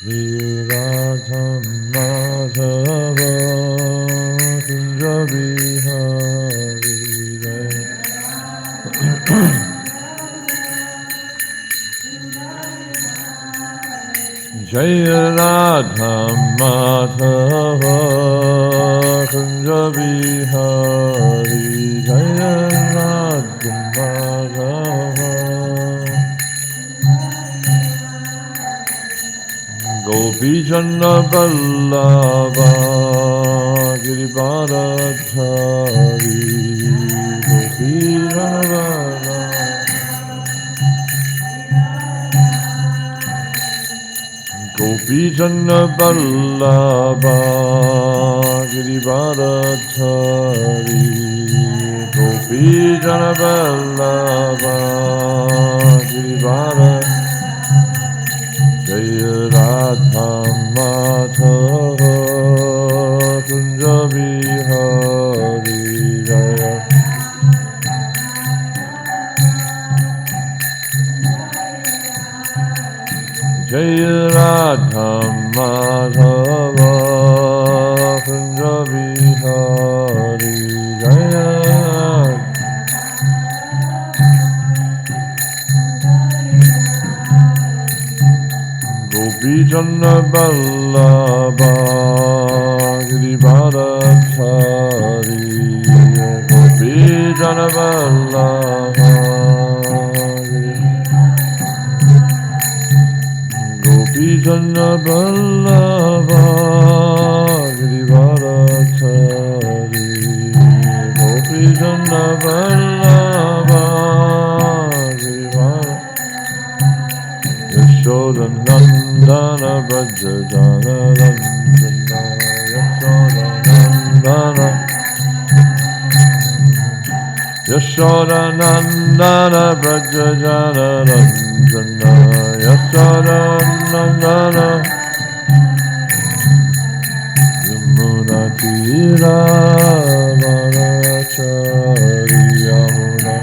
Radha Madhava Kunja Bihari Jaya Radha Madhava Kunja Bihari Jaya Radha Madhava Gopi Jana Vallabha Girivardhari Gopi Jana Gopi Jana Vallabha Girivardhari Gopi Jana Vallabha Girivardhari Jaya Radha Madhava Kunja Bihari Jaya Jaya Radha Madhava Kunja Bihari Jaya Gopi Jana Vallabha Girivardhari Gopi Jana Vallabha Gopi Jana Vallabha Girivardhari Gopi Jana Vallabha Girivardhari Yashoda Nandana Braja Jana Ranjana Yashoda Nandana Braja Jana Ranjana Yashoda Nandana Yamuna Tira Varachari Yamuna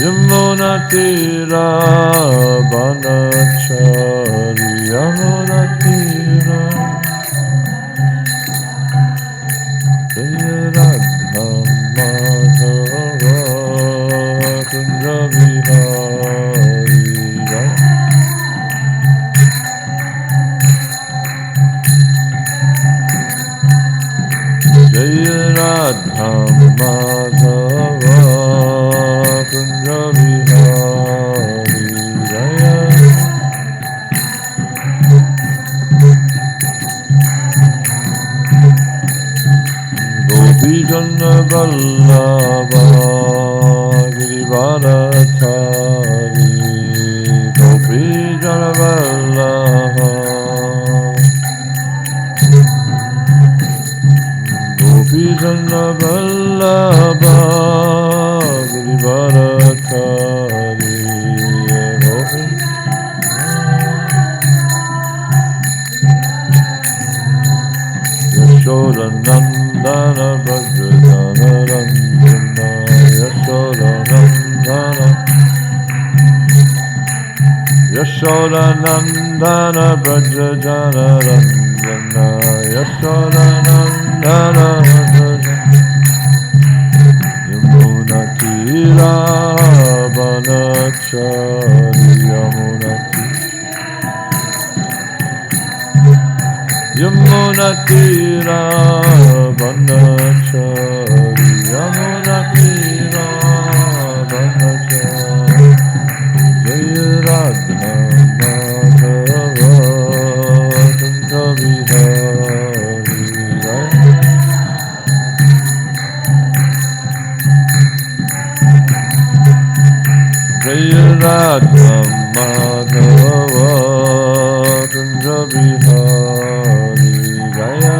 Yamuna Tira Vanachari Yamuna Tira Jaya Radha Madhava Kunja Bihari Jaya Radha Madhava Kunja Bihari Jaya Gopi Jana Vallabha Girivardhari Gopi Jana Vallabha Gopi Jana Vallabha Girivardhari Gopi Yashoda Nandana Braja Jana Ranjana Yashoda Nandana Yashoda Nandana Braja Jana Ranjana Yashoda Nandana Yamuna Tira Vanachari Yamuna Yamuna Tira Vanachari Yamuna Tira Vanachari Jaya Radha Madhava Kunja Bihari Jaya Radha Madhava Kunja Bihari Jaya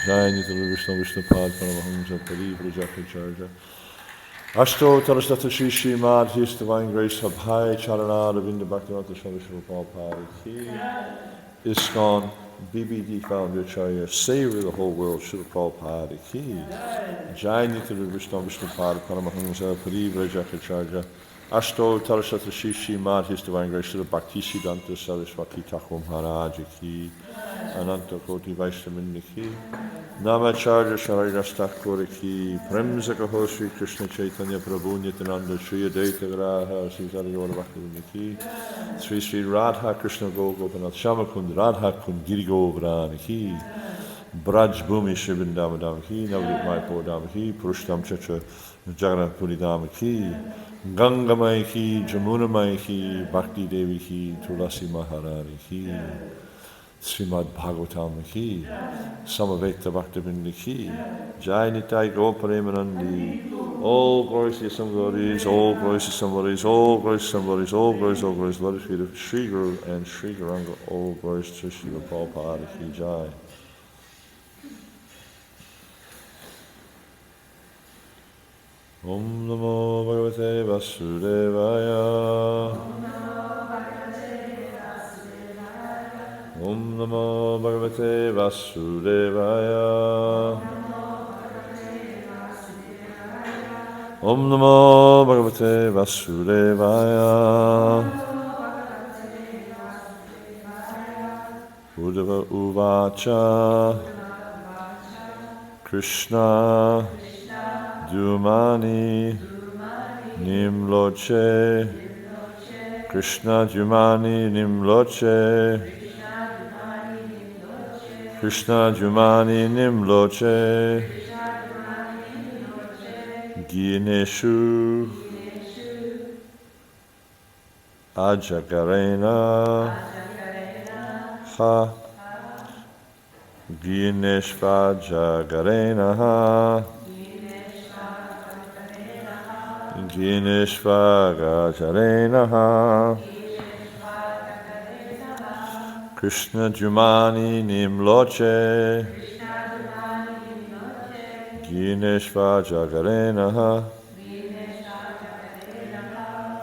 Jai Nitya Vishnu Vishnu Pad Paramahamsa Pari Prajakacharya Ashto Tarasata Shri Srimad, His Divine Grace Abhai Charana Ravinda Bhaktivinoda Swami Srila Prabhupada Ki, ISKCON BBD Foundacharya, Savior of the whole world, Srila Prabhupada Ki, Jai Nitya Vishnu Vishnupada Paramahamsa Parivrajacharya, Ashto Tarasata Shri Srimad, His Divine Grace Srila Bhakti Siddhanta Saraswati Thakur Maharaj Ki, Ananta Koti Vaishnavinda Ki, Namacharya Sharayasthakur Ki, Premsakaho Sri Krishna Chaitanya Prabhu Nityananda Shri Advaita Graha Sri Saraswati Bhaktivinoda Ki, Sri Sri Radha Krishna Gopinath Shamakund Radha Kund Giri Govardhana Ki, Braj Bhumi Shri Vrindavan Ki, Navadip Mayapur Dham Ki, Purushtam Chacha Jagannath Puri Dham Ki, Ganga Mai Ki, Jamuna Mai Ki, Bhakti Devi Ki, Tulasi Maharani Ki, Srimad Bhagavatam Ki, Samaveta Bhaktivinoda Ki, Jai Nitai Goparemanandi, all glories to somebodies, all glories to somebodies, all glories to somebodies, all glories, let us feet of Sri Guru and Sri Garanga, all glories to Sri Prabhupada Ki Jai. Om Namo Bhagavate Vasudevaya. Om Namo Bhagavate Vasudevaya. Om Namo Bhagavate Vasudevaya. Uddhava Uvacha. Krishna Dumani Nimloche. Krishna Dumani Nimloche. Krishna Jumani Nimloche Gineshu Ajagarena Ha Gineshva Jagarena Ha Gineshva Gajarena Ha Krishna Jumani Nimloche Gineshva Jagarenaha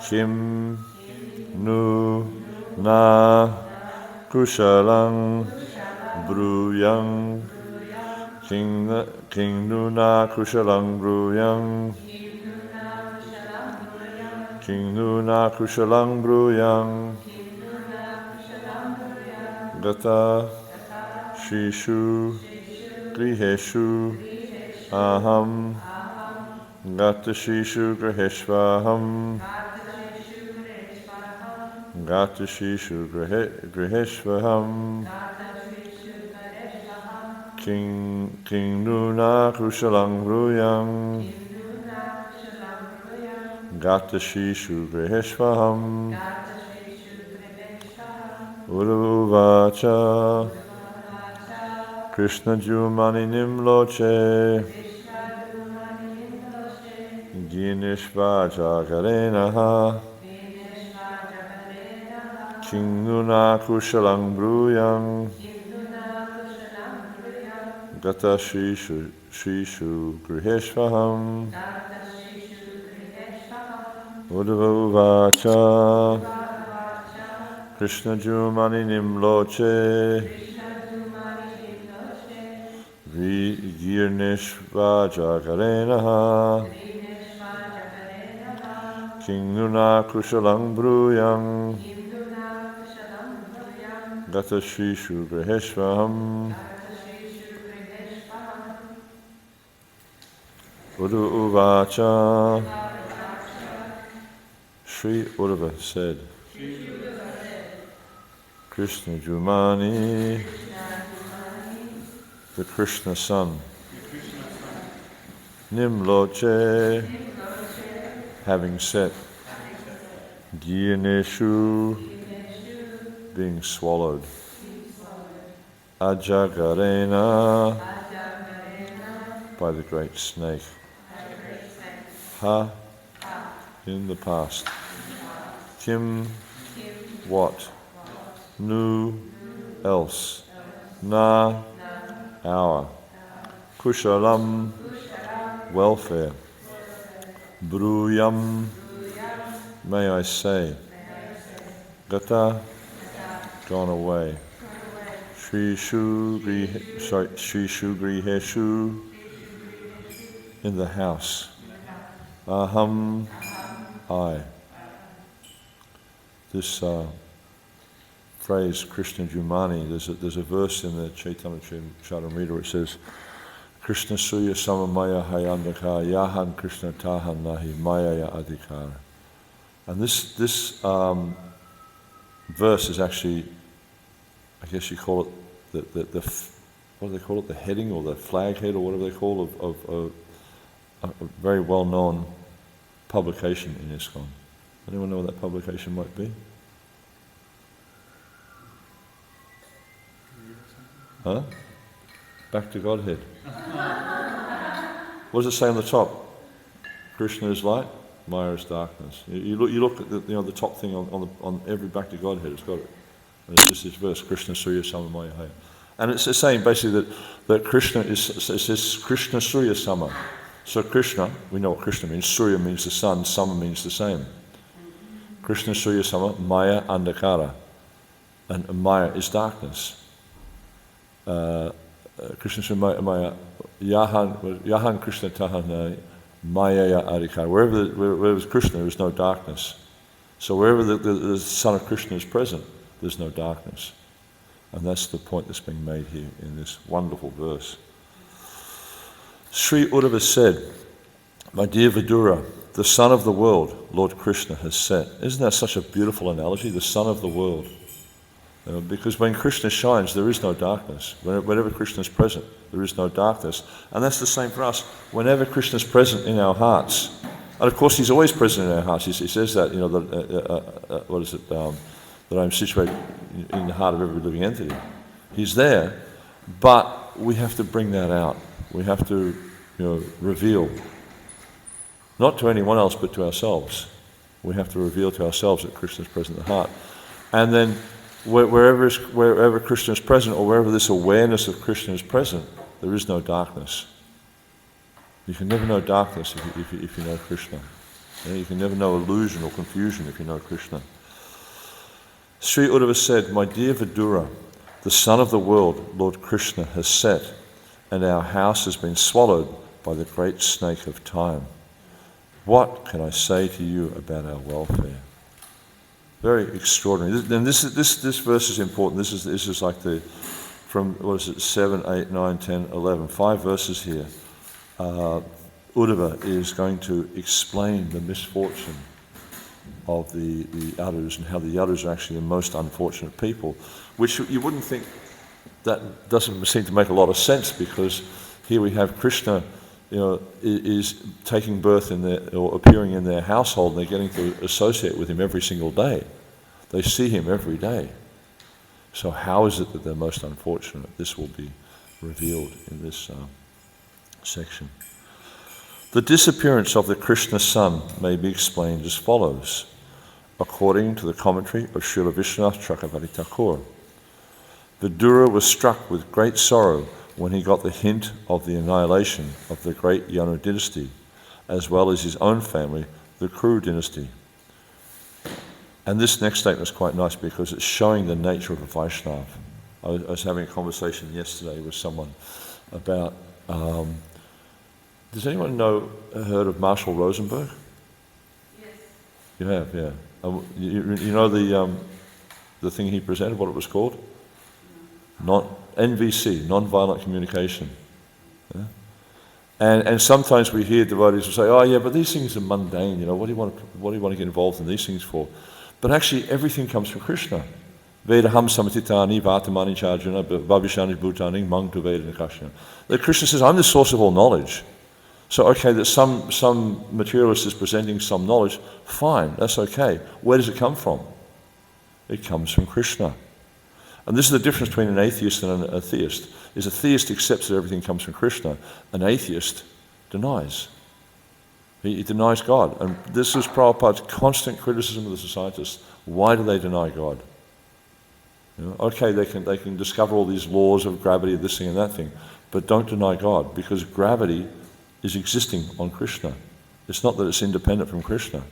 Kim Nu Na Kushalang Bruyang King Nu Na Kushalang Bruyang King Nu Na Kushalang Bruyang Gata Shishu Griheshu Aham Gata Shishu Griheshvaham Gata Shishu Griheshvaham King Nuna Kushalang Bruyang Gata Shishu Griheshvaham Uruvacha Krishna Jumani Nimloche Gineshva Jagarenaha King Nuna Kushalang Bruyang Gata Shishu Griheshvaham Uruvacha Krishna Jumani Nimloche Girneshva Jagarenaha King Nuna Kushalang Bruyang Gata Shishu Griheshvaham Uddhava Uvacha Sri Uddhava said, Krishna Jumani, the Krishna son, Nimloche, having set, Gyaneshu, being swallowed, Ajagarena, by the great snake, Ha, in the past, Kim, what, Nu, else, Na, our, Kushalam, welfare, Bruyam, may I say. Gata, gone away. Shri Shugriheshu, in the house. Aham, I. This phrase, Krishna Jumani, there's a verse in the Chaitanya Charitamrita where it says, Krishna Suya Samamaya Hayandaka Yahan Krishna Tahan Nahi Maya Adhikara. And this verse is actually, I guess you call it the what do they call it, the heading or the flag head or whatever they call of a very well-known publication in ISKCON. Anyone know what that publication might be? Huh? Back to Godhead. What does it say on the top? Krishna is light, Maya is darkness. You look at the top thing on every Back to Godhead. It's got it. And it's just this verse, Krishna Surya Sama Maya Haya. And it's saying basically that Krishna it says Krishna Surya Sama. So Krishna, we know what Krishna means. Surya means the sun, Sama means the same. Krishna Surya Sama, Maya Andakara. And Maya is darkness. Krishna Surya Maya, Yahan Krishna Tahana, Maya Adhikara. Wherever there's Krishna, there is no darkness. So wherever the son of Krishna is present, there's no darkness. And that's the point that's being made here in this wonderful verse. Sri Uddhava said, my dear Vidura, the sun of the world, Lord Krishna has set. Isn't that such a beautiful analogy? The sun of the world. Because when Krishna shines, there is no darkness. Whenever Krishna is present, there is no darkness. And that's the same for us. Whenever Krishna is present in our hearts, and of course he's always present in our hearts. He says that, that I'm situated in the heart of every living entity. He's there, but we have to bring that out. We have to, reveal, not to anyone else, but to ourselves. We have to reveal to ourselves that Krishna is present in the heart. And then wherever Krishna is present, or wherever this awareness of Krishna is present, there is no darkness. You can never know darkness if you know Krishna. You can never know illusion or confusion if you know Krishna. Sri Uddhava said, my dear Vidura, the sun of the world, Lord Krishna, has set, and our house has been swallowed by the great snake of time. What can I say to you about our welfare? Very extraordinary. And this verse is important. This is like from 7, 8, 9, 10, 11, 5 verses here. Uddhava is going to explain the misfortune of the Yadus and how the Yadus are actually the most unfortunate people, which you wouldn't think, that doesn't seem to make a lot of sense, because here we have Krishna, is taking birth in their, or appearing in their household, and they're getting to associate with him every single day. They see him every day. So how is it that they're most unfortunate? This will be revealed in this section. The disappearance of the Krishna sun may be explained as follows, according to the commentary of Srila Vishwanath Chakravarti Thakur. Vidura was struck with great sorrow when he got the hint of the annihilation of the great Yanu dynasty, as well as his own family, the Kuru dynasty. And this next statement is quite nice because it's showing the nature of a Vaishnava. I was having a conversation yesterday with someone about, does anyone heard of Marshall Rosenberg? Yes. You have, yeah. You know the thing he presented, what it was called? NVC, non-violent communication. Yeah? And sometimes we hear devotees who say, oh yeah, but these things are mundane, what do you want to get involved in these things for? But actually everything comes from Krishna. Vedaham samatitani vatamani charjuna bhavishani bhutani mang tu veda nikashya. That Krishna says, I'm the source of all knowledge. So okay, that some materialist is presenting some knowledge, fine, that's okay. Where does it come from? It comes from Krishna. And this is the difference between an atheist and a theist. Is a theist accepts that everything comes from Krishna. An atheist denies. He denies God. And this is Prabhupada's constant criticism of the societists. Why do they deny God? Okay, they can discover all these laws of gravity, this thing and that thing, but don't deny God, because gravity is existing on Krishna. It's not that it's independent from Krishna.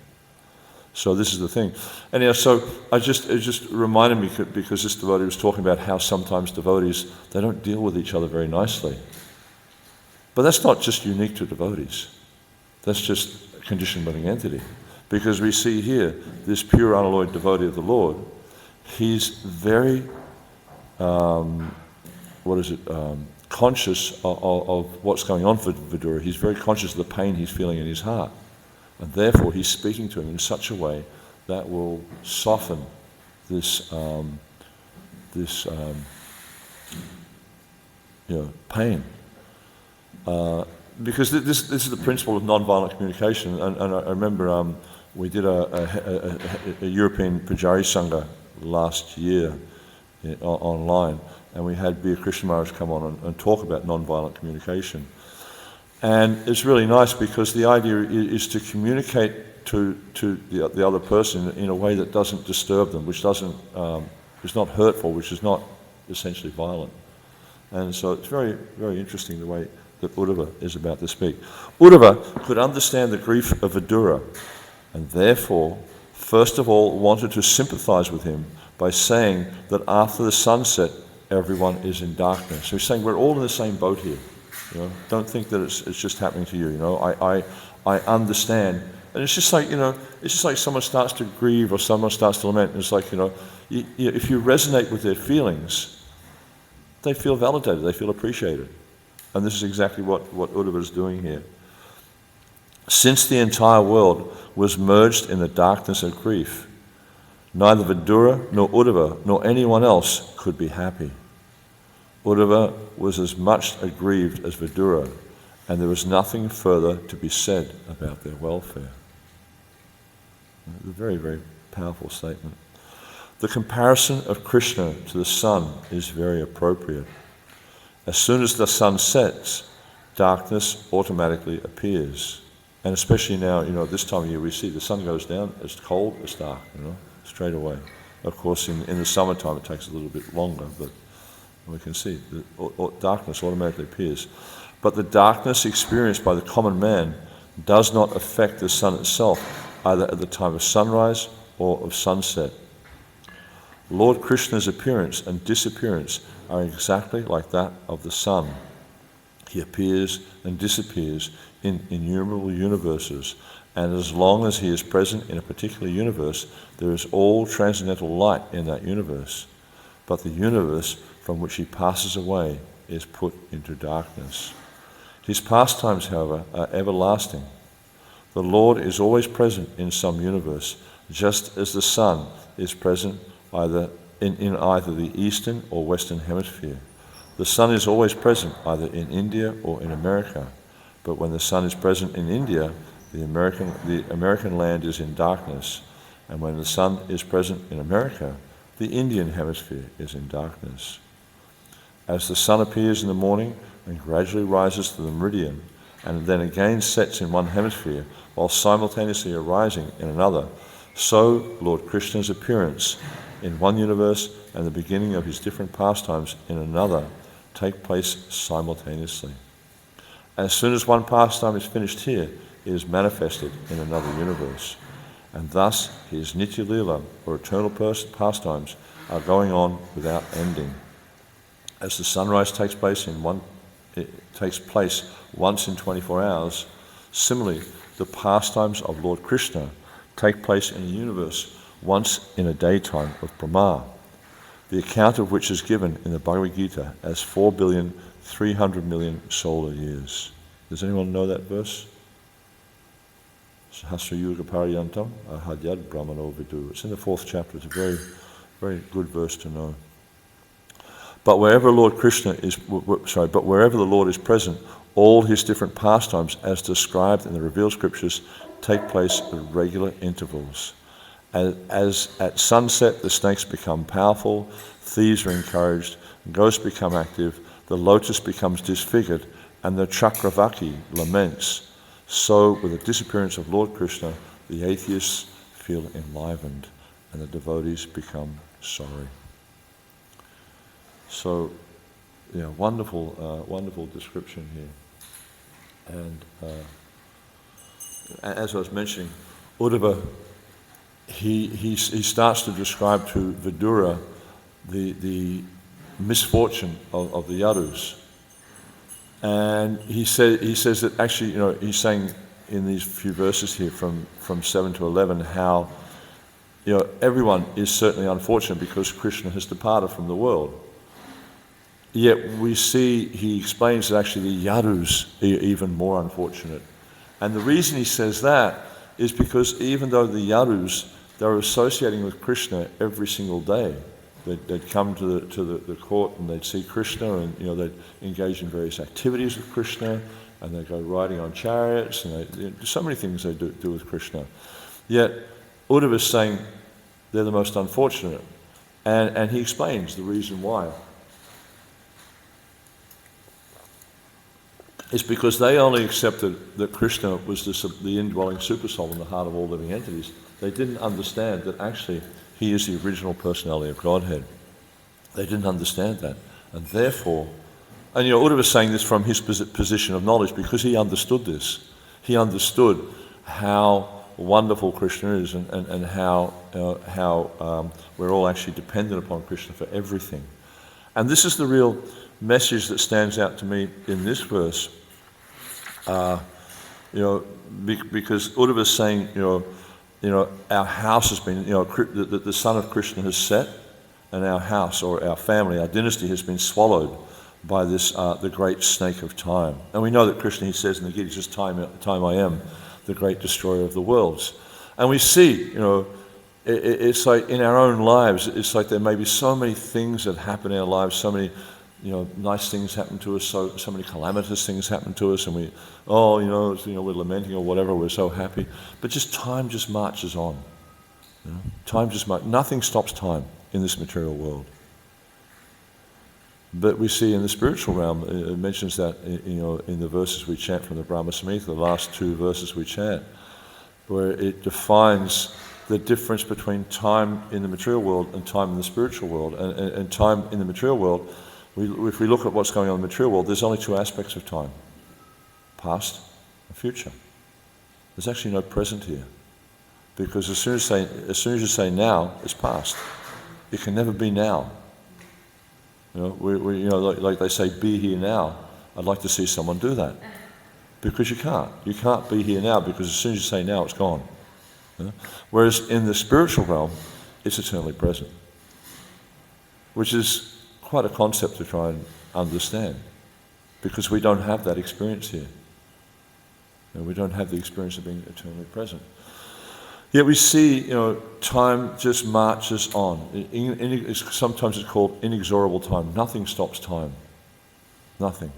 So this is the thing. Anyhow, so it just reminded me, because this devotee was talking about how sometimes devotees, they don't deal with each other very nicely. But that's not just unique to devotees. That's just a conditioned living entity. Because we see here, this pure unalloyed devotee of the Lord, he's very, conscious of what's going on for Vidura. He's very conscious of the pain he's feeling in his heart. And therefore he's speaking to him in such a way that will soften this pain. Because this is the principle of non-violent communication. And I remember we did a European Pujari Sangha last year online, and we had Bir Krishna Maharaj come on and talk about non-violent communication. And it's really nice because the idea is to communicate to the other person in a way that doesn't disturb them, which is not hurtful, which is not essentially violent. And so it's very, very interesting the way that Uddhava is about to speak. Uddhava could understand the grief of Vidura, and therefore, first of all, wanted to sympathize with him by saying that after the sunset, everyone is in darkness. So he's saying we're all in the same boat here. Don't think that it's just happening to you. I understand, and it's just like someone starts to grieve or someone starts to lament. And it's like if you resonate with their feelings, they feel validated, they feel appreciated, and this is exactly what Uddhava is doing here. Since the entire world was merged in the darkness of grief, neither Vidura nor Uddhava nor anyone else could be happy. Uddhava was as much aggrieved as Vidura, and there was nothing further to be said about their welfare. A very, very powerful statement. The comparison of Krishna to the sun is very appropriate. As soon as the sun sets, darkness automatically appears. And especially now, at this time of year, we see the sun goes down, it's cold, it's dark, straight away. Of course, in the summertime it takes a little bit longer, but we can see that darkness automatically appears. But the darkness experienced by the common man does not affect the sun itself, either at the time of sunrise or of sunset. Lord Krishna's appearance and disappearance are exactly like that of the sun. He appears and disappears in innumerable universes, and as long as he is present in a particular universe, there is all transcendental light in that universe. But the universe from which he passes away is put into darkness. His pastimes, however, are everlasting. The Lord is always present in some universe, just as the sun is present either in either the eastern or western hemisphere. The sun is always present either in India or in America, but when the sun is present in India, the American land is in darkness, and when the sun is present in America, the Indian hemisphere is in darkness. As the sun appears in the morning and gradually rises to the meridian, and then again sets in one hemisphere, while simultaneously arising in another, so Lord Krishna's appearance in one universe and the beginning of his different pastimes in another take place simultaneously. As soon as one pastime is finished here, it is manifested in another universe. And thus his Nitya Leela, or eternal pastimes, are going on without ending. As the sunrise takes place once in 24 hours, similarly, the pastimes of Lord Krishna take place in a universe once in a daytime of Brahma, the account of which is given in the Bhagavad Gita as 4,300,000,000 solar years. Does anyone know that verse? Sahasrayuga Pariyantam Ahadyad Brahmano Vidu. It's in the 4th chapter. It's a very, very good verse to know. But wherever the Lord is present, all his different pastimes, as described in the revealed scriptures, take place at regular intervals. As at sunset the snakes become powerful, thieves are encouraged, ghosts become active, the lotus becomes disfigured, and the Chakravaki laments, so with the disappearance of Lord Krishna, the atheists feel enlivened, and the devotees become sorry. So, wonderful description here. And as I was mentioning, Uddhava, he starts to describe to Vidura the misfortune of the Yadus. And he says that actually, he's saying in these few verses here from 7 to 11 how, everyone is certainly unfortunate because Krishna has departed from the world. Yet we see, he explains that actually the Yadus are even more unfortunate. And the reason he says that is because even though the Yadus, they're associating with Krishna every single day. They'd come to the court and they'd see Krishna, and they'd engage in various activities with Krishna, and they'd go riding on chariots, and so many things they do with Krishna. Yet Uddhava is saying they're the most unfortunate, and he explains the reason why. It's because they only accepted that Krishna was the indwelling supersoul in the heart of all living entities. They didn't understand that actually he is the original personality of Godhead. They didn't understand that. And therefore, and Uddhava was saying this from his position of knowledge because he understood this. He understood how wonderful Krishna is and how we're all actually dependent upon Krishna for everything. And this is the real message that stands out to me in this verse. Because Uddhava is saying, our house has been, the sun of Krishna has set, and our house or our family, our dynasty has been swallowed by this, the great snake of time. And we know that Krishna, he says in the Gita, just time I am, the great destroyer of the worlds. And we see, it's like in our own lives, it's like there may be so many things that happen in our lives, so many nice things happen to us, so many calamitous things happen to us, and we're lamenting or whatever, we're so happy. But time just marches on. Nothing stops time in this material world. But we see in the spiritual realm, it mentions that in the verses we chant from the Brahma Samhita, the last two verses we chant, where it defines the difference between time in the material world and time in the spiritual world. And time in the material world, if we look at what's going on in the material world, there's only two aspects of time: past and future. There's actually no present here, because as soon as you say now, it's past. It can never be now. Like they say, be here now. I'd like to see someone do that, because you can't. You can't be here now, because as soon as you say now, it's gone. Whereas in the spiritual realm, it's eternally present, which is quite a concept to try and understand, because we don't have that experience here. We don't have the experience of being eternally present. Yet we see, time just marches on. Sometimes it's called inexorable time. Nothing stops time. Nothing.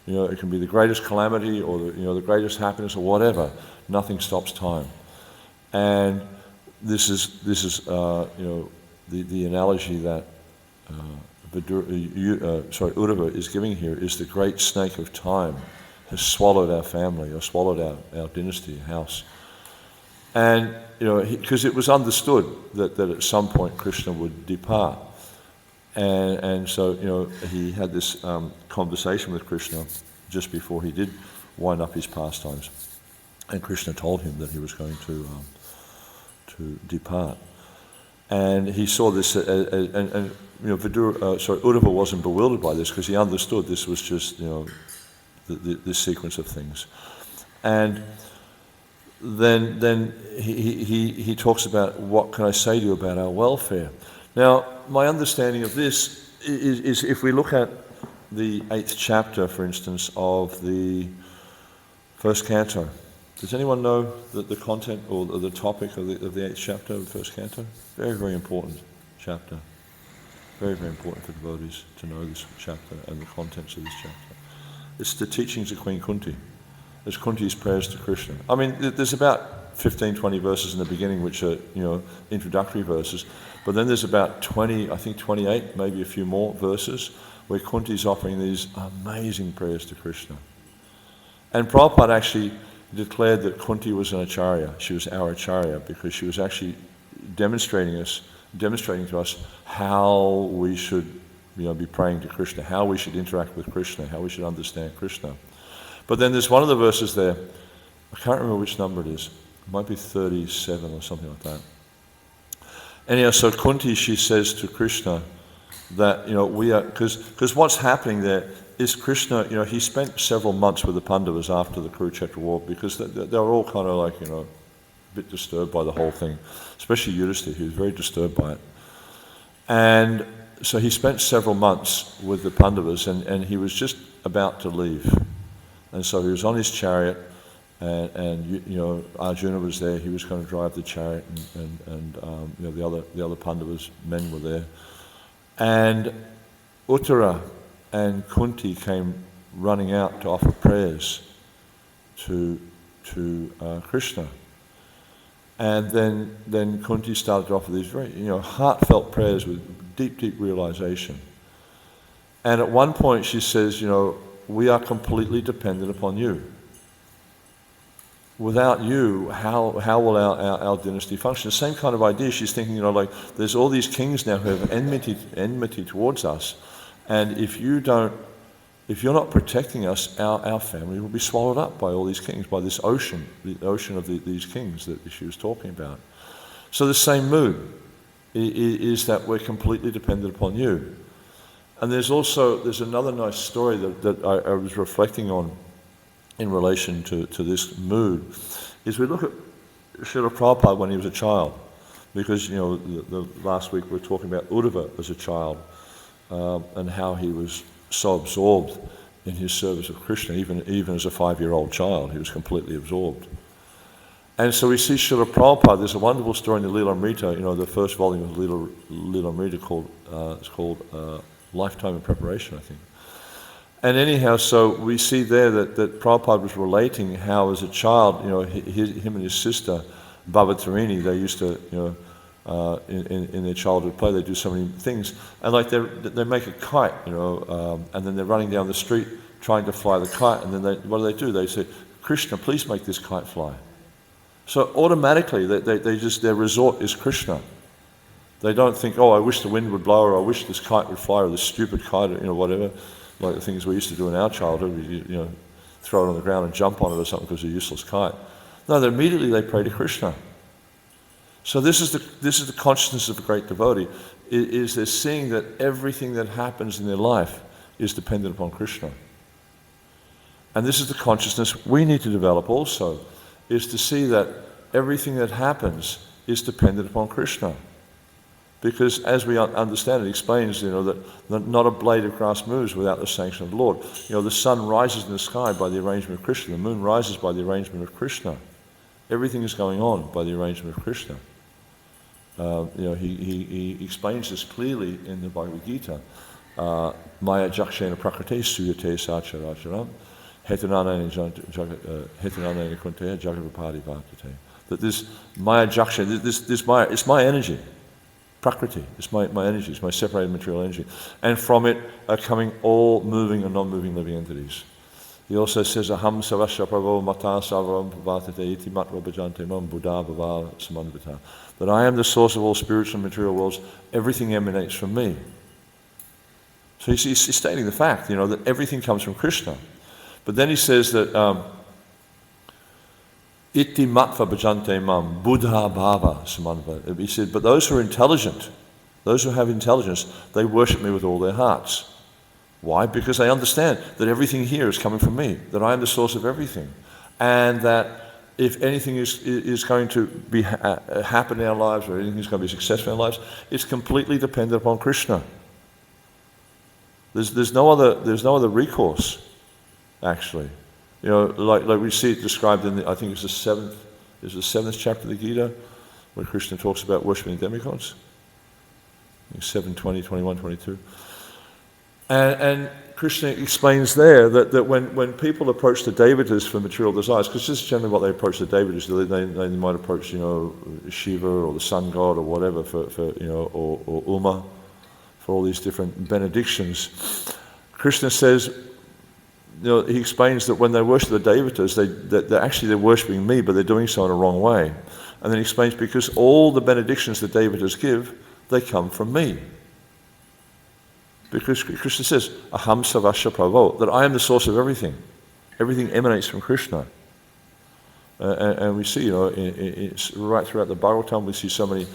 It can be the greatest calamity or the greatest happiness or whatever. Nothing stops time. And this is the analogy that Uddhava is giving here is the great snake of time has swallowed our family or swallowed our dynasty, house. And, because it was understood that at some point Krishna would depart. And so, he had this conversation with Krishna just before he did wind up his pastimes. And Krishna told him that he was going to depart. And he saw this, Uddhava wasn't bewildered by this, because he understood this was just, this sequence of things. And then he talks about, what can I say to you about our welfare? Now, my understanding of this is if we look at the 8th chapter, for instance, of the first canto. Does anyone know the content or the topic of the 8th chapter of the first canto? Very, very important chapter. Very, very important for devotees to know this chapter and the contents of this chapter. It's the teachings of Queen Kunti. It's Kunti's prayers to Krishna. I mean, there's about 15, 20 verses in the beginning which are, introductory verses, but then there's about 20, I think 28, maybe a few more verses where Kunti's offering these amazing prayers to Krishna. And Prabhupada actually declared that Kunti was an acharya. She was our acharya because she was actually demonstrating to us how we should be praying to Krishna, how we should interact with Krishna, how we should understand Krishna. But then there's one of the verses there I can't remember which number it is. It might be 37 or something like that. Anyhow, so Kunti, she says to Krishna that, we are, because what's happening there is Krishna, he spent several months with the Pandavas after the Kurukshetra war because they were all kind of like, a bit disturbed by the whole thing, especially Yudhishthira. He was very disturbed by it. And so he spent several months with the Pandavas and he was just about to leave. And so he was on his chariot and Arjuna was there. He was going to drive the chariot and the other Pandavas, men were there. And Uttara and Kunti came running out to offer prayers to Krishna. And then Kunti started to offer these very heartfelt prayers with deep, deep realization. And at one point she says, we are completely dependent upon you. Without you, how will our dynasty function? The same kind of idea. She's thinking, there's all these kings now who have enmity towards us, and if you're not protecting us, our family will be swallowed up by all these kings, by this ocean, the ocean of these kings that she was talking about. So the same mood is that we're completely dependent upon you. And there's another nice story that I was reflecting on in relation to this mood, is we look at Srila Prabhupada when he was a child, because the last week we were talking about Uddhava as a child, and how he was so absorbed in his service of Krishna, even as a 5-year-old child, he was completely absorbed. And so we see Srila Prabhupada. There's a wonderful story in the Lilamrita, the first volume of Lilamrita called Lifetime in Preparation, I think. And anyhow, so we see there that Prabhupada was relating how as a child, him and his sister, Bhavatarini, they used to, in their childhood play, they do so many things. And like they make a kite, and then they're running down the street trying to fly the kite, and then what do? They say, Krishna, please make this kite fly. So automatically, their resort is Krishna. They don't think, I wish the wind would blow, or I wish this kite would fly, or this stupid kite, whatever. Like the things we used to do in our childhood, we throw it on the ground and jump on it or something because it's a useless kite. No, immediately they pray to Krishna. So this is the consciousness of a great devotee, is they're seeing that everything that happens in their life is dependent upon Krishna. And this is the consciousness we need to develop also, is to see that everything that happens is dependent upon Krishna. Because as we understand, it explains, that not a blade of grass moves without the sanction of the Lord. The sun rises in the sky by the arrangement of Krishna. The moon rises by the arrangement of Krishna. Everything is going on by the arrangement of Krishna. He explains this clearly in the Bhagavad Gita. Maya jakshena prakrate suyate sacharacharam hetananayana kunteya jagavapadi vartate. That this Maya jakshena, this Maya, it's my energy. Prakriti, it's my energy, it's my separated material energy. And from it are coming all moving and non-moving living entities. He also says, Aham savasya prabhu mata savaram pavatite iti matra bhajante mam buddha bhava samanvita. That I am the source of all spiritual and material worlds, everything emanates from me. So he's stating the fact, that everything comes from Krishna. But then he says that, Iti matva bhajante mam, buddha bhava samanva. He said, but those who are intelligent, those who have intelligence, they worship me with all their hearts. Why? Because they understand that everything here is coming from me, that I am the source of everything. And that if anything is going to be happen in our lives, or anything is going to be successful in our lives, it's completely dependent upon Krishna. There's no other recourse, actually. Like we see it described in I think it's the seventh chapter of the Gita, where Krishna talks about worshipping demigods. 7, 20, 21, 22. And Krishna explains there that when people approach the devatas for material desires, because this is generally what they approach the devatas, they might approach Shiva or the sun god or whatever or Uma for all these different benedictions. Krishna says, he explains that when they worship the devatas, they're worshipping me, but they're doing so in a wrong way. And then he explains, because all the benedictions the devatas give, they come from me. Because Krishna says, Aham savasya prabhu, that I am the source of everything. Everything emanates from Krishna. And we see, it's right throughout the Bhagavatam, we see so many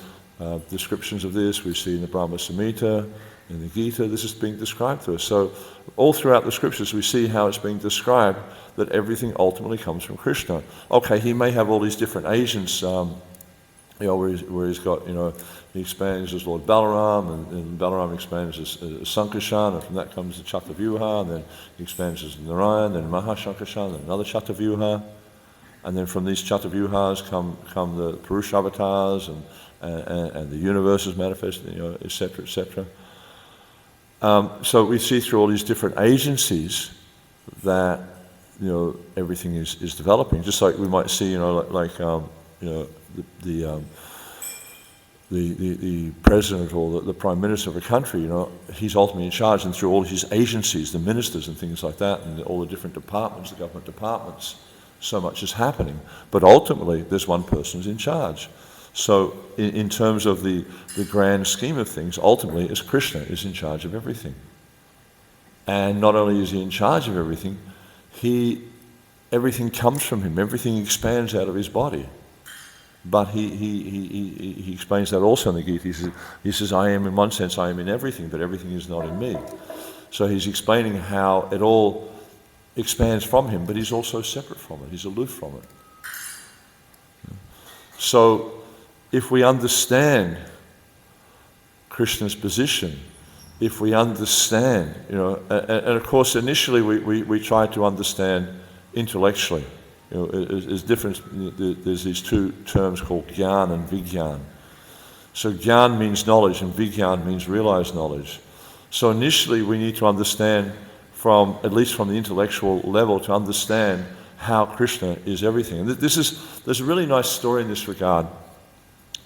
descriptions of this. We see in the Brahma Samhita, in the Gita, this is being described to us. So all throughout the scriptures we see how it's being described that everything ultimately comes from Krishna. Okay, he may have all these different agents, where he's got, he expands as Lord Balaram, and Balaram expands as Sankarshan, and from that comes the Chatavyuha, and then he expands as Narayan, then Mahashankarshan, then another Chatavyuha, and then from these Chatavyuhas come the Purushavatars, and the universe is manifested, etc., etc. So we see through all these different agencies that everything is developing. Just like we might see, the president or the prime minister of a country, he's ultimately in charge, and through all his agencies, the ministers and things like that, and all the different departments, the government departments, so much is happening. But ultimately, there's one person who's in charge. So in terms of the grand scheme of things, ultimately, it's Krishna is in charge of everything. And not only is he in charge of everything, everything comes from him. Everything expands out of his body. But he explains that also in the Gita. He says, I am, in one sense, I am in everything, but everything is not in me. So he's explaining how it all expands from him, but he's also separate from it. He's aloof from it. So if we understand Krishna's position, if we understand, and of course initially we try to understand intellectually. There's difference. There's these two terms called Gyan and Vigyan. So Gyan means knowledge and Vigyan means realized knowledge. So initially we need to understand at least from the intellectual level, to understand how Krishna is everything. And there's a really nice story in this regard.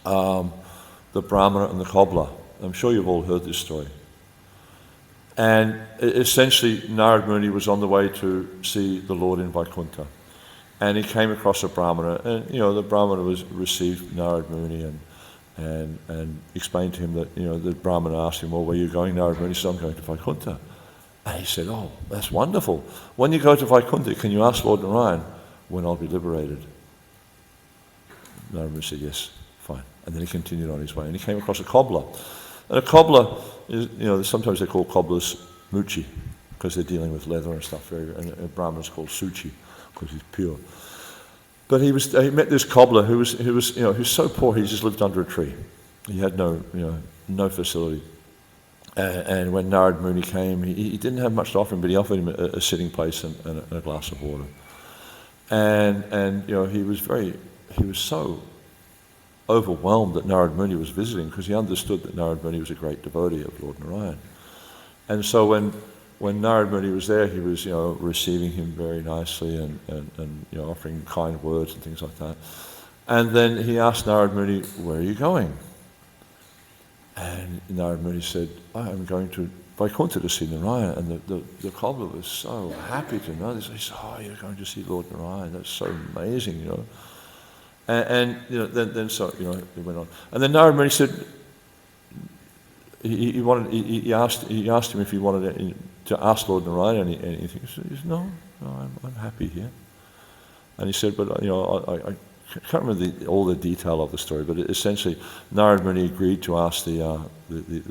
The Brahmana and the Cobbler. I'm sure you've all heard this story. And essentially Narad Muni was on the way to see the Lord in Vaikuntha. And he came across a Brahmana, and the Brahmana received Narad Muni and explained to him that, the Brahmana asked him, well, where are you going, Narad Muni? He said, I'm going to Vaikuntha. And he said, oh, that's wonderful. When you go to Vaikuntha, can you ask Lord Narayan when I'll be liberated? Narad Muni said, yes, fine. And then he continued on his way, and he came across a cobbler. And a cobbler is, sometimes they call cobblers muchi, because they're dealing with leather and stuff. And a Brahman is called suchi, because he's pure. But he met this cobbler who was so poor he just lived under a tree. He had no facility. And when Narad Muni came, he didn't have much to offer him, but he offered him a sitting place and a glass of water. And he was so overwhelmed that Narad Muni was visiting, because he understood that Narad Muni was a great devotee of Lord Narayan. And so when Narad Muni was there, he was receiving him very nicely and offering kind words and things like that. And then he asked Narad Muni, where are you going? And Narad Muni said, I'm going to Vaikuntha to see Narayan. And the cobbler was so happy to know this. He said, you're going to see Lord Narayan. That's so amazing, And then it went on. And then Narad Muni said, he asked him if he wanted to ask Lord Narayan anything. He said, no, I'm happy here. And he said, but I can't remember all the detail of the story, but essentially Narad Muni agreed to ask the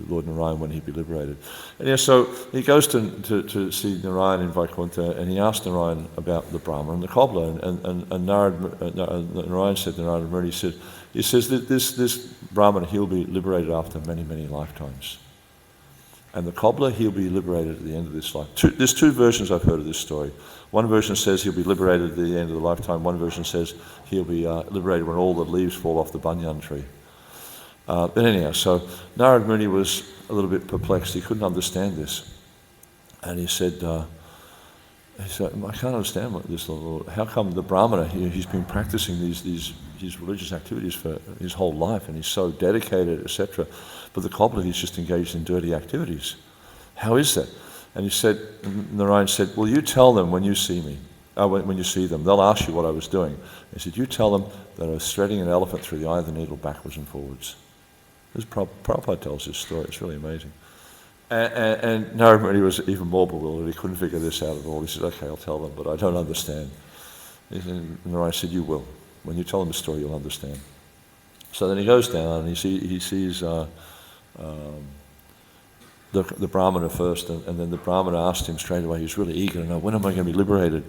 Lord Narayan when he'd be liberated. And so he goes to see Narayan in Vaikuntha, and he asked Narayan about the Brahmana and the cobbler. And Narayan said to Narad Muni, he says that this Brahmana, he'll be liberated after many, many lifetimes. And the cobbler, he'll be liberated at the end of this life. There's two versions I've heard of this story. One version says he'll be liberated at the end of the lifetime. One version says he'll be liberated when all the leaves fall off the banyan tree. But anyhow, so Narad Muni was a little bit perplexed. He couldn't understand this. And he said, I can't understand what this, how come the Brahmana, he's been practicing these religious activities for his whole life, and he's so dedicated, etc. But the cobbler, he's just engaged in dirty activities. How is that? And Narayan said, well, you tell them when you see me, when you see them, they'll ask you what I was doing. He said, you tell them that I was threading an elephant through the eye of the needle backwards and forwards. Prabhupada tells this story, it's really amazing. And Narad Muni was even more bewildered. He couldn't figure this out at all. He said, okay, I'll tell them, but I don't understand. Narayan said, you will. When you tell him the story, you'll understand. So then he goes down and he sees the Brahmana first, and then the Brahmana asked him straight away, he was really eager to know, when am I going to be liberated?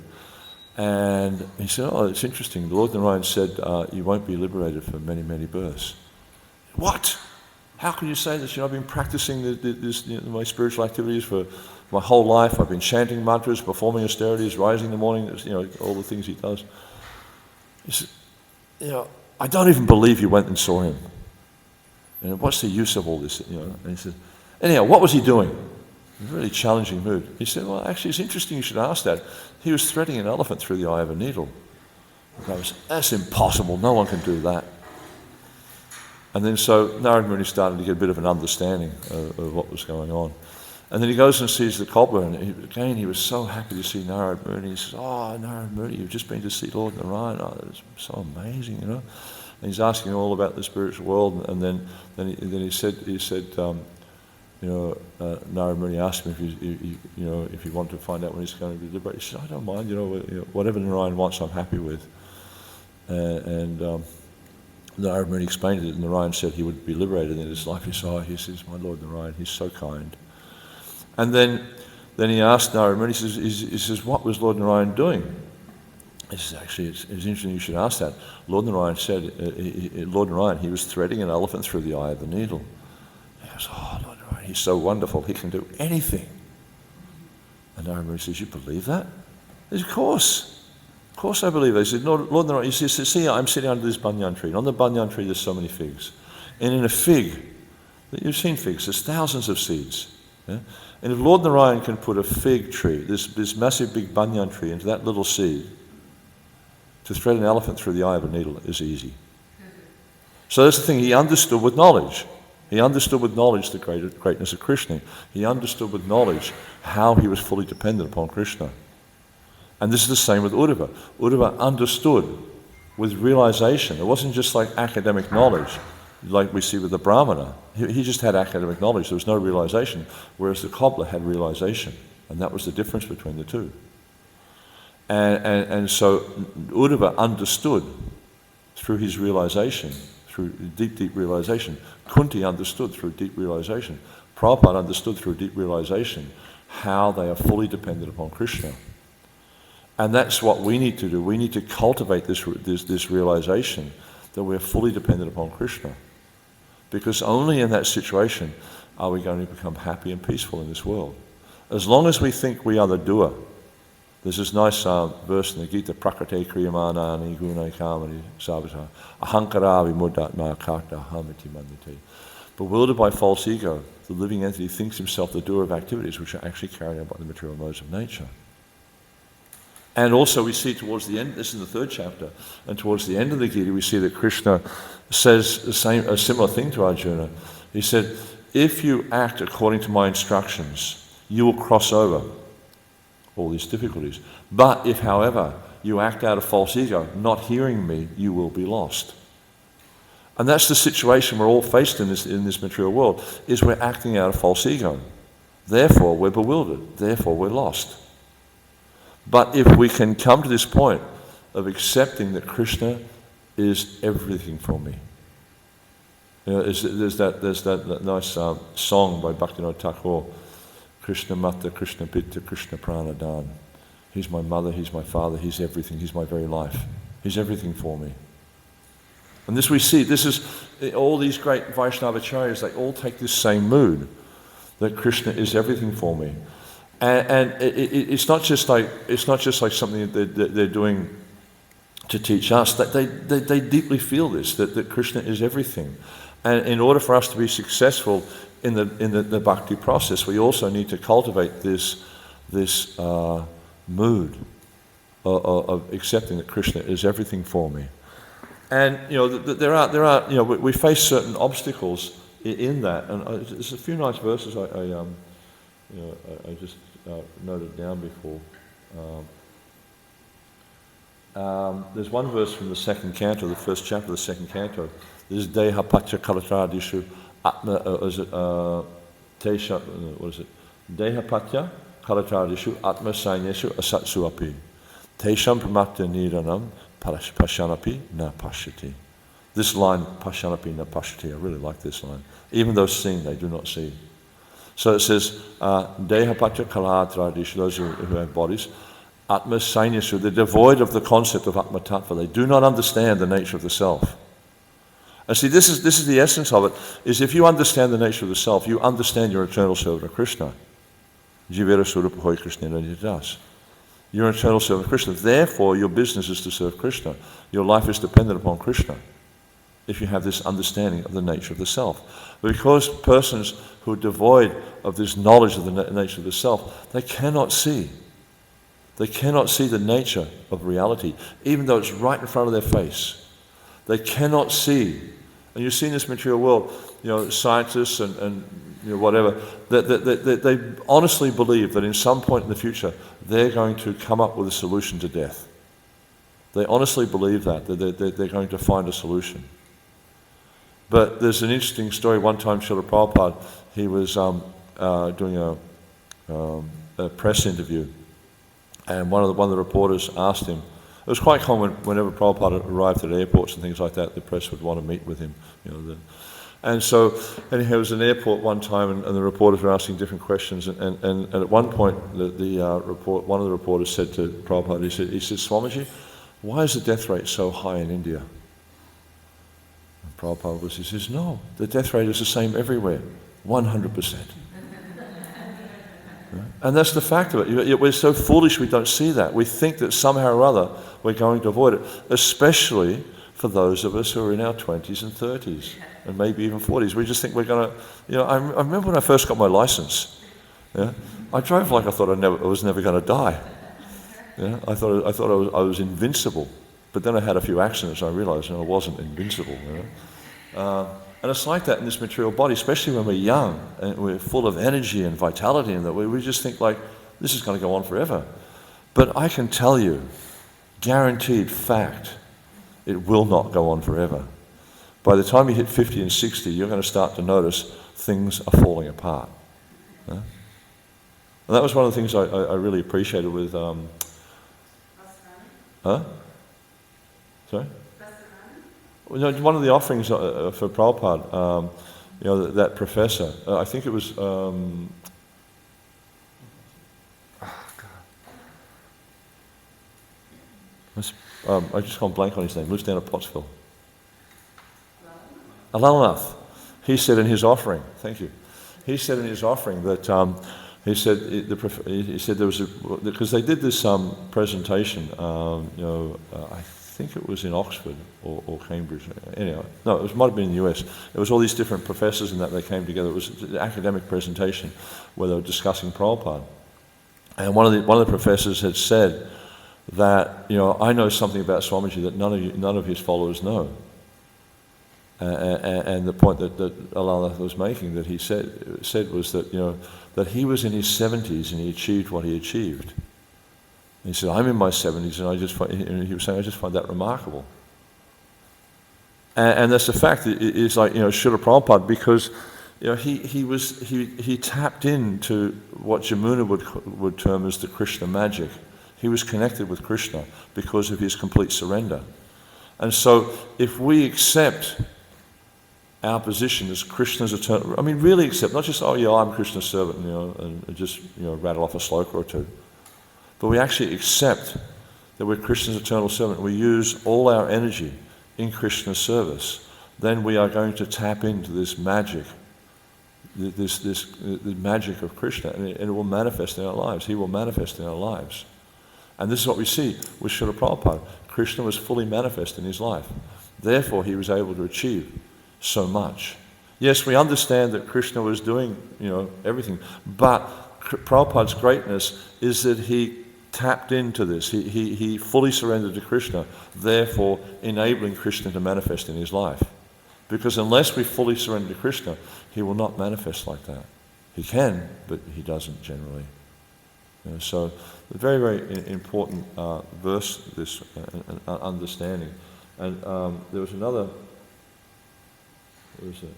And he said, oh, it's interesting, the Lord Narayan said, you won't be liberated for many, many births. What? How can you say this? I've been practicing my spiritual activities for my whole life. I've been chanting mantras, performing austerities, rising in the morning, all the things he does. He said, I don't even believe you went and saw him. What's the use of all this? And he said, anyhow, what was he doing? In a really challenging mood. He said, well, actually, it's interesting you should ask that. He was threading an elephant through the eye of a needle. That's impossible. No one can do that. And then so Narad Muni started to get a bit of an understanding of what was going on. And then he goes and sees the cobbler, and he was so happy to see Narad Muni. He says, oh, Narad Muni, you've just been to see Lord Narayan. Oh, that's so amazing, And he's asking all about the spiritual world, and then he said, Narad Muni asked him if you want to find out when he's going to be liberated. He said, I don't mind, whatever Narayan wants, I'm happy with. Narad Muni explained it, and Narayan said he would be liberated in his life. He said, he says, my Lord Narayan, he's so kind. And then he asked Narad Muni, he says, what was Lord Narayan doing? He says, actually, it's interesting you should ask that. Lord Narayan said, he was threading an elephant through the eye of the needle. He goes, oh, Lord Narayan, he's so wonderful, he can do anything. And Narad Muni says, you believe that? He says, of course I believe it. He said, Lord Narayan, he says, see, I'm sitting under this banyan tree, and on the banyan tree there's so many figs. And in a fig, you've seen figs, there's thousands of seeds. Yeah? And if Lord Narayan can put a fig tree, this massive big banyan tree, into that little seed, to thread an elephant through the eye of a needle is easy. So that's the thing, he understood with knowledge. He understood with knowledge the greatness of Krishna. He understood with knowledge how he was fully dependent upon Krishna. And this is the same with Uddhava. Uddhava understood with realization. It wasn't just like academic knowledge, like we see with the Brahmana. He just had academic knowledge, there was no realization, whereas the Cobbler had realization. And that was the difference between the two. And so Uddhava understood through his realization, through deep realization. Kunti understood through deep realization. Prabhupada understood through deep realization how they are fully dependent upon Krishna. And that's what we need to do. We need to cultivate this realization that we're fully dependent upon Krishna. Because only in that situation are we going to become happy and peaceful in this world. As long as we think we are the doer. There's this nice verse in the Gita, Prakrate kriyamanani gunai kamani savata ahankara vimudatma karta hamiti mandite. Bewildered by false ego, the living entity thinks himself the doer of activities which are actually carried out by the material modes of nature. And also we see towards the end, this is the third chapter, and towards the end of the Gita we see that Krishna says a similar thing to Arjuna. He said, if you act according to my instructions, you will cross over all these difficulties. But if, however, you act out of false ego, not hearing me, you will be lost. And that's the situation we're all faced in this material world, is we're acting out of false ego. Therefore, we're bewildered. Therefore, we're lost. But if we can come to this point of accepting that Krishna is everything for me. There's that nice song by Bhaktivinoda Thakur, Krishna Mata, Krishna Pitta, Krishna Pranadan. He's my mother, he's my father, he's everything, he's my very life. He's everything for me. And this we see, this is, all these great Vaishnavacharyas, they all take this same mood, that Krishna is everything for me. And it's not just like something that they're doing to teach us. That they deeply feel this, that Krishna is everything. And in order for us to be successful in the bhakti process, we also need to cultivate this mood of accepting that Krishna is everything for me. And there are we face certain obstacles in that. And there's a few nice verses I just noted down before. There's one verse from the second canto, the first chapter of the second canto. This is Deha Pacha Kalatradishu Atma, Tesha, what is it? Deha Pacha Kalatradishu Atma Sainyeshu Asatsu Api. Tesham Pramakta Niranam Pashanapi na pashyati. This line, Pashanapi na pashyati, I really like this line. Even though seeing, they do not see. So it says, Dehapacha Kalatradish, those who have bodies, Atma Sainyashu, they're devoid of the concept of Atma Tattva. They do not understand the nature of the self. And see, this is the essence of it, is if you understand the nature of the self, you understand your eternal servant of Krishna. Jivera Surupahoy Krishna Yadas. You're an eternal servant of Krishna. Therefore, your business is to serve Krishna. Your life is dependent upon Krishna, if you have this understanding of the nature of the self. Because persons who are devoid of this knowledge of the nature of the self, they cannot see. They cannot see the nature of reality, even though it's right in front of their face. They cannot see. And you see in this material world, scientists and whatever, they honestly believe that in some point in the future, they're going to come up with a solution to death. They honestly believe that they're going to find a solution. But there's an interesting story. One time, Srila Prabhupada, he was doing a press interview, and one of the reporters asked him. It was quite common whenever Prabhupada arrived at airports and things like that, the press would want to meet with him. And he was in an airport one time, and the reporters were asking different questions. And at one point, one of the reporters said to Prabhupada, he said, Swamiji, why is the death rate so high in India? And Prabhupada he says, no, the death rate is the same everywhere, 100%. And that's the fact of it. We're so foolish we don't see that. We think that somehow or other we're going to avoid it, especially for those of us who are in our 20s and 30s and maybe even 40s. We just think we're going to, I remember when I first got my license, I drove like I thought I was never going to die. I thought I was invincible. But then I had a few accidents and I realized I wasn't invincible. And it's like that in this material body, especially when we're young and we're full of energy and vitality, and that we just think like, this is going to go on forever. But I can tell you, guaranteed fact, it will not go on forever. By the time you hit 50 and 60, you're going to start to notice things are falling apart. And that was one of the things I really appreciated with... Sorry? One of the offerings for Prabhupada, that professor, I think it was, I just gone blank on his name, lives down at Pottsville. Alalanath. He said in his offering, thank you, he said in his offering that, he said there was because they did this presentation, I think it was in Oxford or Cambridge. Anyhow, no, it might have been in the US. It was all these different professors and that they came together. It was an academic presentation where they were discussing Prabhupada. And one of the professors had said that, I know something about Swamiji that none of his followers know. And the point that Alalanath was making, that he said was that, that he was in his 70s and he achieved what he achieved. He said, I'm in my 70s, and he was saying, I just find that remarkable. And that's the fact. It's like, Srila Prabhupada, because he tapped into what Jamuna would term as the Krishna magic. He was connected with Krishna because of his complete surrender. And so if we accept our position as Krishna's eternal, really accept, not just, I'm Krishna's servant, and just, rattle off a sloka or two. But we actually accept that we're Krishna's eternal servant. We use all our energy in Krishna's service. Then we are going to tap into this magic, the magic of Krishna, and it will manifest in our lives. He will manifest in our lives. And this is what we see with Srila Prabhupada. Krishna was fully manifest in his life. Therefore, he was able to achieve so much. Yes, we understand that Krishna was doing, everything, but Prabhupada's greatness is that he tapped into this. He fully surrendered to Krishna, therefore enabling Krishna to manifest in his life. Because unless we fully surrender to Krishna, he will not manifest like that. He can, but he doesn't generally. So a very, very important verse, this understanding. And there was another, where is it?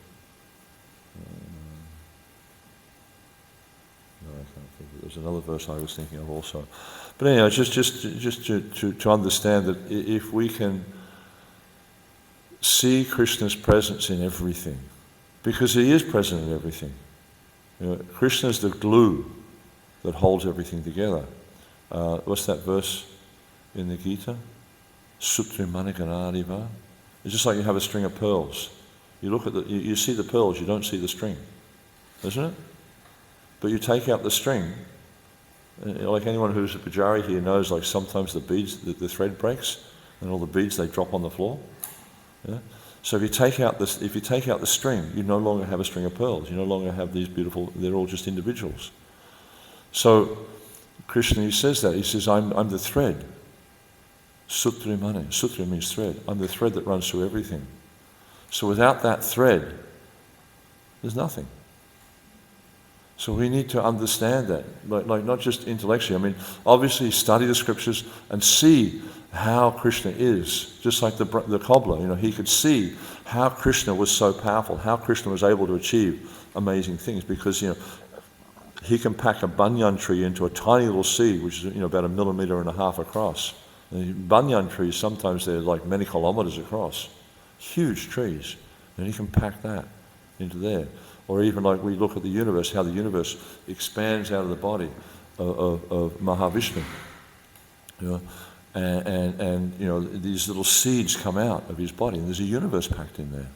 No, can't think of it. There's another verse I was thinking of also. But anyhow, just to understand that if we can see Krishna's presence in everything, because he is present in everything. Krishna is the glue that holds everything together. What's that verse in the Gita? Sutri Maniganadiva. It's just like you have a string of pearls. You look at you see the pearls, you don't see the string, isn't it? But you take out the string, like anyone who's a pujari here knows, like sometimes the beads, the thread breaks, and all the beads they drop on the floor. Yeah? So if you take out the string, you no longer have a string of pearls. You no longer have these beautiful. They're all just individuals. So Krishna, he says that. He says, "I'm the thread." Sutri Mani. Sutra means thread. I'm the thread that runs through everything. So without that thread, there's nothing. So we need to understand that, like not just intellectually. I mean, obviously study the scriptures and see how Krishna is. Just like the Cobbler, he could see how Krishna was so powerful, how Krishna was able to achieve amazing things, because he can pack a banyan tree into a tiny little seed, which is about 1.5 millimeters across. And banyan trees, sometimes they're like many kilometers across. Huge trees. And he can pack that into there. Or even like we look at the universe, how the universe expands out of the body of Mahavishnu. And these little seeds come out of his body, and there's a universe packed in there.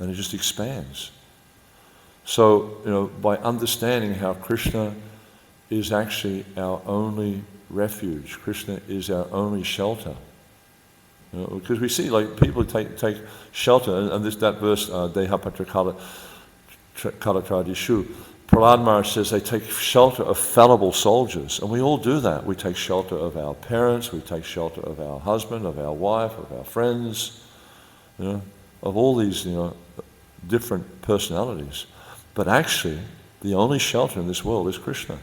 And it just expands. So, by understanding how Krishna is actually our only refuge, Krishna is our only shelter. Because we see, like, people take shelter, and that verse, Deha Patra Kalatradishu, Prahlad Maharaj says they take shelter of fallible soldiers, and we all do that. We take shelter of our parents, we take shelter of our husband, of our wife, of our friends, of all these, different personalities. But actually, the only shelter in this world is Krishna.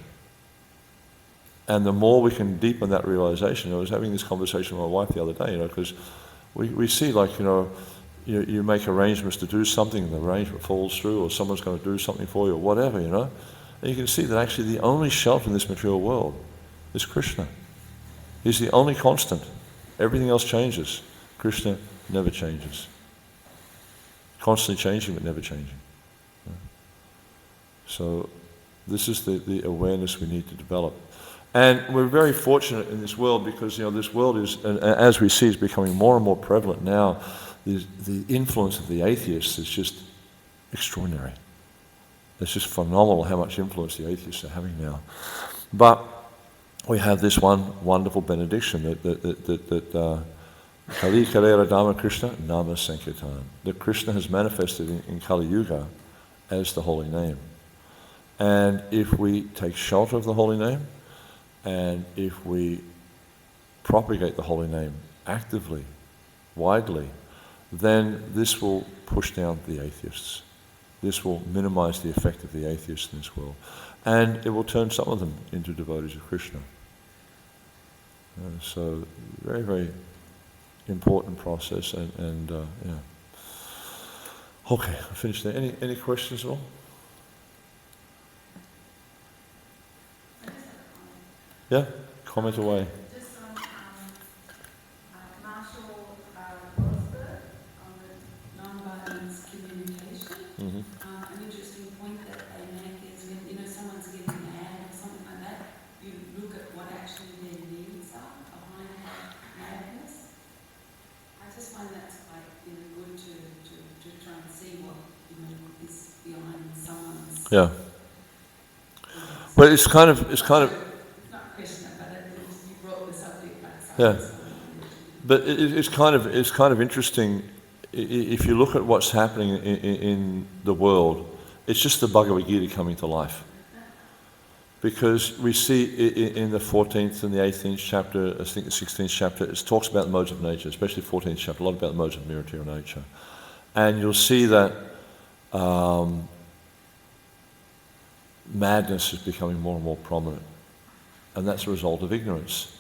And the more we can deepen that realization, I was having this conversation with my wife the other day, because we see, like, you make arrangements to do something, and the arrangement falls through, or someone's going to do something for you, or whatever, and you can see that actually the only shelter in this material world is Krishna. He's the only constant. Everything else changes. Krishna never changes. Constantly changing, but never changing. So this is the awareness we need to develop. And we're very fortunate in this world, because this world is, as we see, is becoming more and more prevalent now. The influence of the atheists is just extraordinary. It's just phenomenal how much influence the atheists are having now. But we have this one wonderful benediction that Kali Kalera Dhamma Krishna Nama Sankirtan. That Krishna has manifested in Kali Yuga as the holy name. And if we take shelter of the holy name, and if we propagate the holy name actively, widely, then this will push down the atheists. This will minimize the effect of the atheists in this world. And it will turn some of them into devotees of Krishna. So, very, very important process. And Okay, I finished there. Any questions at all? Yeah, comment away. Just on Marshall Rosberg on the non-violence communication. Mm-hmm. An interesting point that they make is when someone's getting mad or something like that, you look at what actually their needs are behind that madness. I just find that's quite good to try and see what is behind someone's. Yeah. Well, it's kind of. Yeah, but it's kind of interesting if you look at what's happening in the world. It's just the Bhagavad Gita coming to life, because we see in the 14th and the 18th chapter, I think the 16th chapter, it talks about the modes of nature, especially the 14th chapter, a lot about the modes of material nature, and you'll see that madness is becoming more and more prominent, and that's a result of ignorance.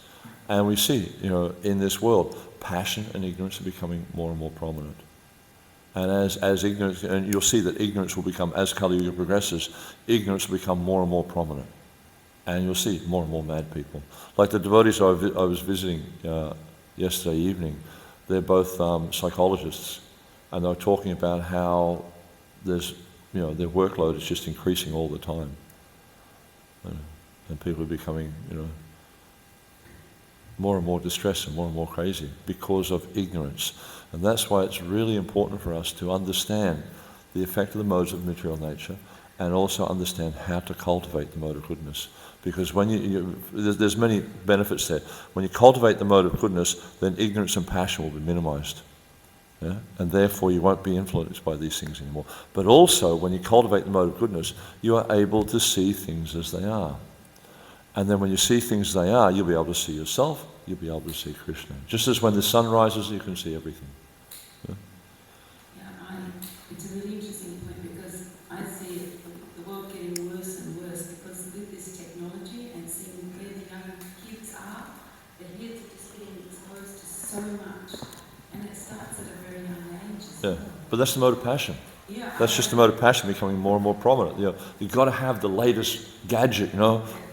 And we see, in this world, passion and ignorance are becoming more and more prominent. And as ignorance, and you'll see that ignorance will become, as Kali Yuga progresses, ignorance will become more and more prominent. And you'll see more and more mad people. Like the devotees I was visiting yesterday evening, they're both psychologists, and they were talking about how their workload is just increasing all the time. And people are becoming, more and more distressed and more crazy because of ignorance. And that's why it's really important for us to understand the effect of the modes of material nature and also understand how to cultivate the mode of goodness. Because when there's many benefits there. When you cultivate the mode of goodness, then ignorance and passion will be minimized. Yeah? And therefore you won't be influenced by these things anymore. But also, when you cultivate the mode of goodness, you are able to see things as they are. And then when you see things as they are, you'll be able to see yourself, you'll be able to see Krishna. Just as when the sun rises, you can see everything. Yeah? It's a really interesting point because I see the world getting worse and worse because with this technology and seeing where the young kids are, their heads are just getting exposed to so much. And it starts at a very young age as well. But that's the mode of passion. Yeah, That's just the mode of passion becoming more and more prominent. You've got to have the latest gadget,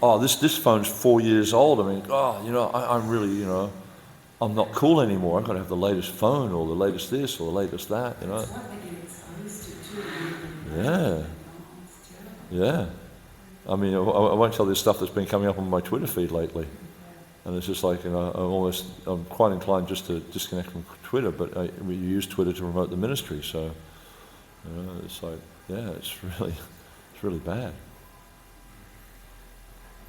Oh, this phone's 4 years old. I mean, I'm really, I'm not cool anymore. I've got to have the latest phone or the latest this or the latest that, That's what they get exposed to too. Yeah. It's terrible. Yeah. I mean, I won't tell you this stuff that's been coming up on my Twitter feed lately. And it's just like, I'm quite inclined just to disconnect from Twitter, but we use Twitter to promote the ministry, so, it's like, it's really bad.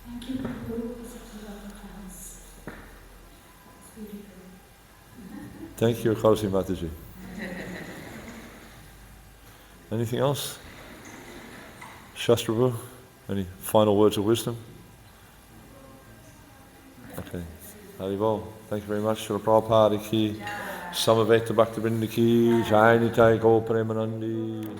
Thank you, Prabhu. Such a lovely class. It's really good. Thank you, Kharsi Mataji. Anything else? Shastra Prabhu, any final words of wisdom? Okay. Haribol. Thank you very much. Srila Prabhupada ki, Samaveta Bhaktivinoda ki, Jai Nitai Gaur Premanandi.